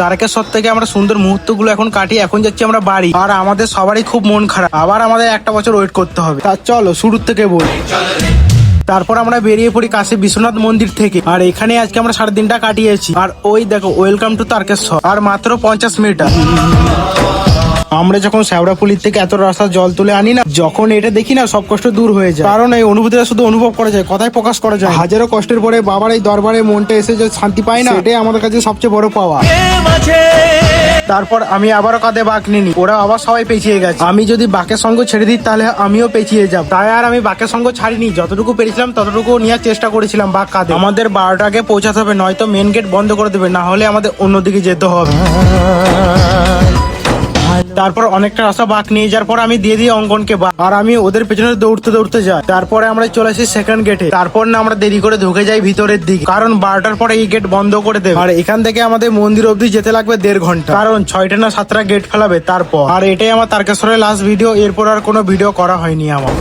তারকেশ্বর থেকে আমরা সুন্দর মুহূর্তগুলো এখন কাটিয়ে এখন যাচ্ছি আমরা বাড়ি। আর আমাদের সবারই খুব মন খারাপ, আবার আমাদের একটা বছর ওয়েট করতে হবে। তা চলো শুরুর থেকে বলি। তারপর আমরা বেরিয়ে পড়ি কাশী বিশ্বনাথ মন্দির থেকে। আর এখানে আজকে আমরা সারা দিনটা কাটিয়েছি। আর ওই দেখো ওয়েলকাম টু তারকেশ্বর, আর মাত্র 50 মিটার। আমরা যখন শ্যাওড়াফুলির থেকে এত রাস্তা জল তুলে আনি না, যখন এটা দেখি না সব কষ্ট দূর হয়ে যায়। কারণ এই অনুভূতিটা শুধু অনুভব করা যায়, কথায় প্রকাশ করা যায়। হাজারো কষ্টের পরে বাবার এই দরবারে মনটা এসে যে শান্তি পায় না, এটাই আমাদের কাছে সবচেয়ে বড় পাওয়া। তারপর আমি আবারও কাঁধে বাঁক নিনি, ওরা আবার সবাই পেঁচিয়ে গেছে। আমি যদি বাঁকের সঙ্গ ছেড়ে দিই তাহলে আমিও পেঁচিয়ে যাব, তাই আর আমি বাঁকের সঙ্গ ছাড়িনি। যতটুকু পেরেছিলাম ততটুকু নেওয়ার চেষ্টা করেছিলাম বাঁক কাঁধে। আমাদের 12টা আগে পৌঁছাতে হবে, নয়তো মেন গেট বন্ধ করে দেবে, না হলে আমাদের অন্যদিকে যেতে হবে। তারপর অনেকটা রাস্তা বাঁক নিয়ে যাওয়ার পর আমি দিয়ে দিই অঙ্কনকে বাঁক, আর আমি ওদের পেছনে দৌড়তে দৌড়তে যাই। তারপরে আমরা চলে আসি সেকেন্ড গেটে। তারপর না আমরা দেরি করে ঢুকে যাই ভিতরের দিকে, কারণ 12টার পরে এই গেট বন্ধ করে দেবে। আর এখান থেকে আমাদের মন্দির অবধি যেতে লাগবে 1.5 ঘন্টা, কারণ 6টা না 7টা গেট ফেলাবে তারপর। আর এটাই আমার তারকেশ্বরের লাস্ট ভিডিও, এরপর আর কোনো ভিডিও করা হয়নি আমার।